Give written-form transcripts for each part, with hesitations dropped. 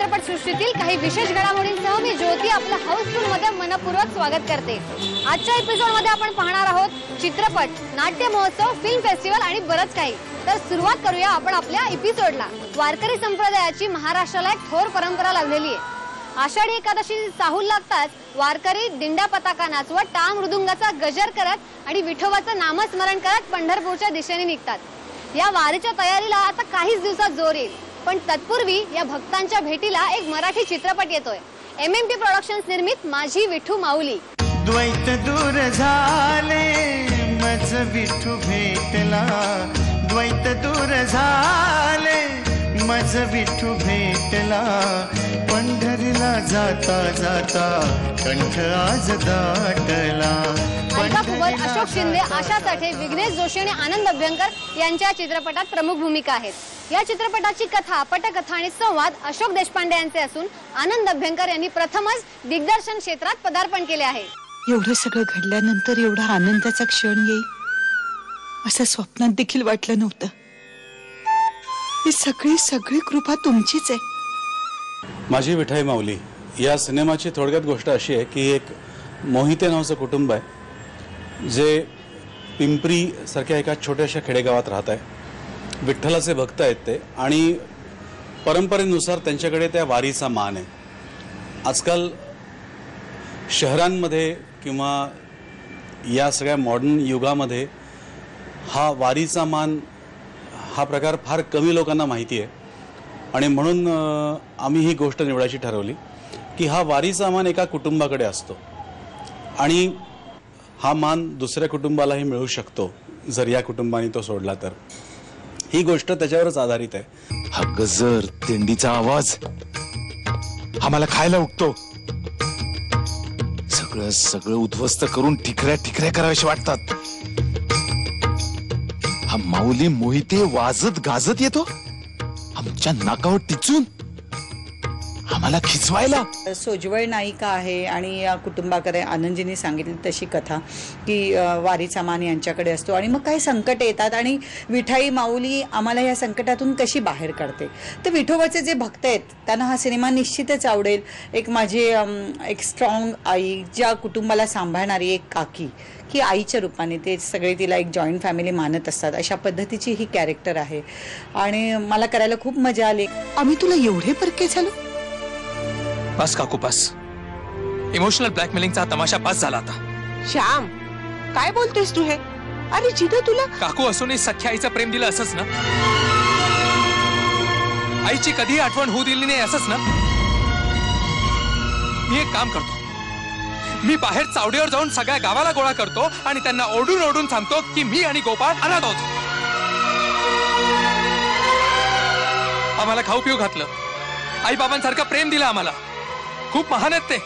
चित्रपटसृष्टीतील काही विशेष घडामोडींसह मी ज्योती आपलं हाऊसफुल मध्ये मनपूर्वक स्वागत करते। आजच्या एपिसोड मध्ये आपण पाहणार आहोत चित्रपट, नाट्य महोत्सव, फिल्म फेस्टिवल आणि बरंच काही। तर सुरुवात करूया आपण आपल्या एपिसोडला। वारकरी संप्रदायाची महाराष्ट्राला एक थोर परंपरा लाभलेली आहे। आषाढी एकादशी साहूल लागताच वारकरी दिंड्या पताका नाचवत टांग मृदुंगाचा गजर करत आणि विठोबाचं नामस्मरण करत पंढरपूरच्या दिशेने निघतात। या वारीच्या तयारीला आता काहीच दिवसात जोर येईल, पण तत्पूर्वी या भक्तांच्या भेटीला एक मराठी चित्रपट येतोय। MMP प्रोडक्शन्स निर्मित माझी विठू माऊली। द्वैत दूर झाले मज विठू भेटला, द्वैत दूर झाले मज विठू भेटला, पंढरीला जाता जाता कंठ आज दाटला। अशोक शिंदे, आशा साठे, विघ्नेश जोशी आणि आनंद अभ्यंकर यांच्या चित्रपटात प्रमुख भूमिका आहेत। या चित्रपटाची कथा, पटकथा आणि संवाद अशोक देशपांडे यांचे असून आनंद अभ्यंकर यांनी प्रथमच दिग्दर्शन क्षेत्रात पदार्पण केले आहे। एवढं सगळं घडल्यानंतर एवढा आनंदाचा क्षण येईल असं स्वप्नात देखील वाटलं नव्हतं। ही सगळी कृपा तुमचीच आहे। माझी विठाई माऊली या सिनेमाची थोडक्यात गोष्ट अशी आहे की एक मोहिते नावाचं कुटुंब आहे जे पिंपरी सारख्या एका छोट्याशा खेडेगावात राहत आहे। विठ्ठलाचे भक्त आहेत ते आणि परंपरेनुसार त्यांच्याकडे त्या वारीचा मान आहे। आजकाल शहरांमध्ये किंवा या सगळ्या मॉडर्न युगामध्ये हा वारीचा मान हा प्रकार फार कमी लोकांना माहिती आहे आणि म्हणून आम्ही ही गोष्ट निवडायची ठरवली की हा वारीचा मान एका कुटुंबाकडे असतो आणि हा मान दुसऱ्या कुटुंबालाही मिळू शकतो जर या कुटुंबाने तो सोडला तर। ही गोष्ट त्याच्यावरच आधारित आहे। हा गजर, दिंडीचा आवाज आम्हाला खायला उठतो। सगळं उद्ध्वस्त करून ठिकऱ्या कराव्याशी वाटतात। हा माऊली मोहिते वाजत गाजत येतो आमच्या नाकावर टिचून आम्हाला खिचवायला। सोजवळ नायिका आहे आणि या कुटुंबाकडे आनंदजींनी सांगितली तशी कथा की वारीचा मान यांच्याकडे असतो आणि मग काही संकट येतात आणि विठाई माऊली आम्हाला या संकटातून कशी बाहेर काढते। तर विठोबाचे जे भक्त आहेत त्यांना हा सिनेमा निश्चितच आवडेल। एक माझी एक स्ट्रॉंग आई, ज्या कुटुंबाला सांभाळणारी एक काकी की आईच्या रूपाने ते सगळे तिला एक जॉईंट फॅमिली मानत असतात, अशा पद्धतीची ही कॅरेक्टर आहे आणि मला करायला खूप मजा आली। आम्ही तुला एवढे परके झालो? बस काकू बस, इमोशनल ब्लॅकमेलिंगचा तमाशा बस झाला आता। श्याम, काय बोलतोयस तू हे? अरे जिथं तुला काकू असूनही सख्या आईचं प्रेम दिलं असंच ना? आईची कधीही आठवण होऊ दिली नाही असंच ना? मी एक काम करतो, मी बाहेर चावडीवर जाऊन सगळ्या गावाला गोळा करतो आणि त्यांना ओरडून सांगतो की मी आणि गोपाळ अनाथ आहोत। आम्हाला खाऊ पिऊ घातलं, आई बाबांसारखं प्रेम दिलं आम्हाला। खूप महान आहेत ते,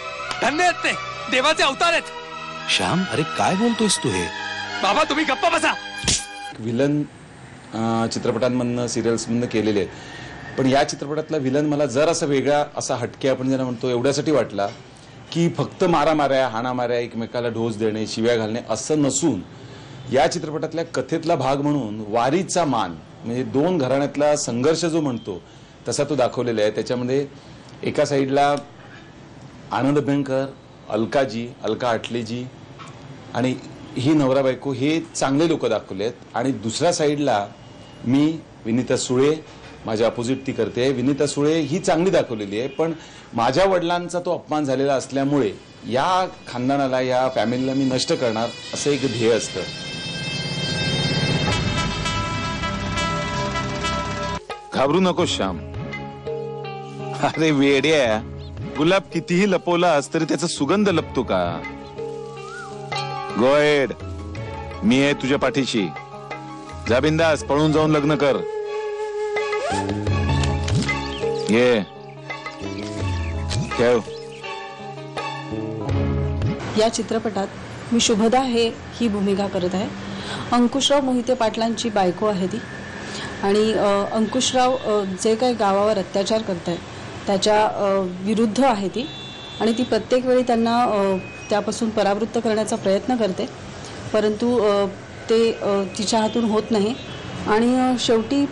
धन्य आहेत ते, देवाचे अवतार आहेत। श्याम, अरे काय बोलतोयस तू हे? बाबा तुम्ही गप्प बसा। विलन चित्रपटांमधनं, सिरियल्समधनं केलेले आहेत, पण या चित्रपटातला विलन मला जर असा वेगळा, असा हटके आपण ज्यांना म्हणतो एवढ्यासाठी वाटला की फक्त मारामाऱ्या, हाणामाऱ्या, एकमेकाला ढोस देणे, शिव्या घालणे असं नसून या चित्रपटातल्या कथेतला भाग म्हणून वारीचा मान म्हणजे दोन घराण्यातला संघर्ष जो म्हणतो तसा तो दाखवलेला आहे। त्याच्यामध्ये एका साईडला आनंद अभ्यंकर, अलकाजी, अलका आटलेजी आणि ही नवरा बायको हे चांगले लोक दाखवले आहेत आणि दुसऱ्या साईडला मी, विनीता सुळे, माझ्या अपोजिट ती करते। विनीता सुळे ही चांगली दाखवलेली आहे, पण माझ्या वडिलांचा तो अपमान झालेला असल्यामुळे या खानदानाला, या फॅमिलीला मी नष्ट करणार असं एक ध्येय असतं। घाबरू नको श्याम। अरे वेड्या, गुलाब कितीही लपवलास तरी त्याचा सुगंध लपतो का? गो हेड, मी आहे तुझ्या पाठीशी। जा बिंदास, पळून जाऊन लग्न कर। ये ठेव। या चित्रपटात मी शुभदा ही भूमिका करत आहे। अंकुशराव मोहिते पाटलांची बायको आहे ती आणि अंकुशराव जे काही गावावर अत्याचार करत आहे त्याच्या विरुद्ध आहे ती आणि ती प्रत्येक वेळी त्यांना त्यापासून परावृत्त करण्याचा प्रयत्न करते, परंतु ते तिच्या हातून होत नाही आणि शेवटी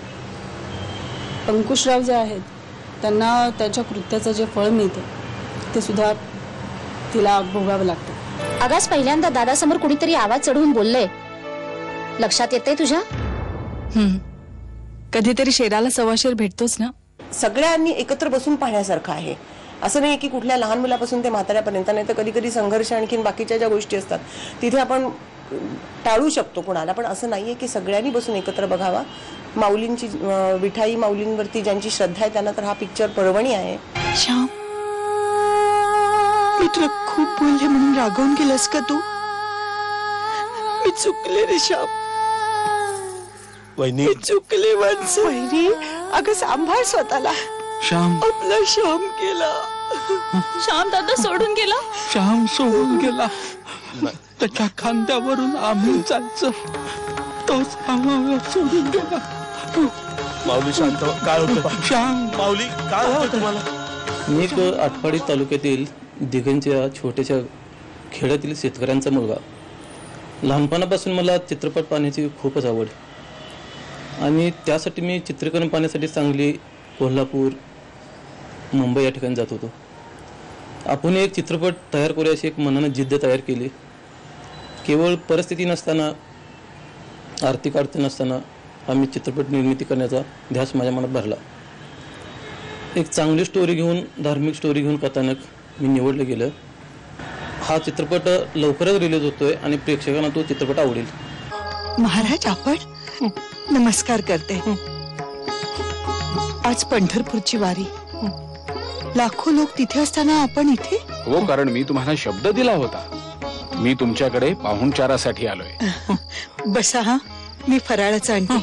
अंकुशराव जे आहेत त्यांना त्यांच्या कृत्याचं जे फळ मिळतं ते सुद्धा तिला भोगावं लागतं. आगास पहिल्यांदा दादासमोर कुणीतरी आवाज चढवून बोललंय, लक्षात येतंय तुझ्या? कधीतरी शेराला सव्वाशेर भेटतोच ना. सगळ्यांनी एकत्र बसून पाहण्यासारखं आहे. असं नाही की कुठल्या लहान मुलापासून ते म्हाताऱ्यापर्यंत, नाही तर कधी कधी संघर्ष आणखीन बाकीच्या ज्या गोष्टी असतात तिथे आपण टाळू शकतो कोणाला, पण असं नाहीये की सगळ्यांनी बसून एकत्र बघावा. माऊलींची विठाई माऊलींवरती ज्यांची श्रद्धा आहे त्यांना तर हा पिक्चर पर्वणी आहे. श्याम, मी तुला खूप बोलले म्हणून रागवून गेलास का तू? मी चुकले रे श्याम, वहिनी चुकले वंस. वहिनी, अगं सांभाळ स्वतःला. श्याम, आपला श्याम गेला. श्याम दादा सोडून गेला. श्याम सोडून गेला. त्याच्या खांद्यावरून आम्ही जायचं, तोच आम्हाला सोडून गेला. माऊली शांत, काय होतं? श्याम, माऊली काय होतं तुम्हाला? मी एक आटपाडी तालुक्यातील दिघंच्या छोट्याशा खेड्यातील शेतकऱ्यांचा मुलगा. लहानपणापासून मला चित्रपट पाहण्याची खूपच आवड आणि त्यासाठी मी चित्रीकरण पाहण्यासाठी सांगली, कोल्हापूर, मुंबई या ठिकाणी जात होतो. आपण एक चित्रपट तयार करूया अशी एक मनानं जिद्द तयार केली. केवळ परिस्थिती नसताना, आर्थिक अडचण नसताना आम्ही चित्रपट निर्मिती करण्याचा ध्यास माझ्या मनात भरला. एक चांगली स्टोरी घेऊन, धार्मिक स्टोरी घेऊन कथानक मी निवडलं गेलं. हा चित्रपट लवकरच रिलीज होतोय आणि प्रेक्षकांना तो चित्रपट आवडेल. महाराज, आपण नमस्कार करते. आज पंढरपूरची वारी, लाखो लोक तिथे असताना आपण इथे. हो, कारण मी तुम्हाला शब्द दिला होता. मी तुमच्याकडे पाहुणचारासाठी आलोय. बसा. हा, मी फराळाचं आणते.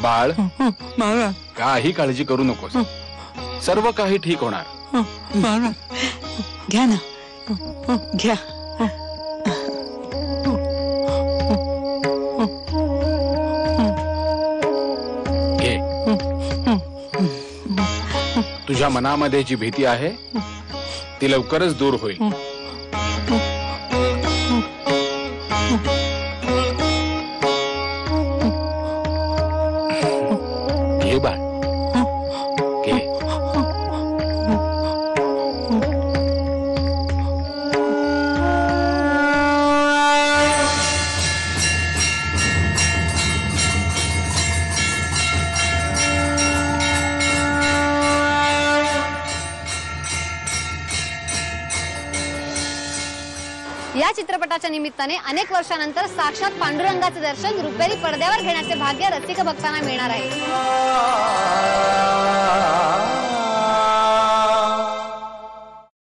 बाळ, काही काळजी करू नकोस, सर्व काही ठीक होणार. घ्या ना, घ्या. घे. तुझ्या मनामध्ये जी भीती आहे ती लवकरच दूर होईल. घे बाळ, घे. या चित्रपटाच्या निमित्ताने अनेक वर्षानंतर साक्षात पांडुरंगाचे दर्शन रुपेरी पडद्यावर घेण्याचे भाग्य रसिक भक्तांना मिळणार आहे.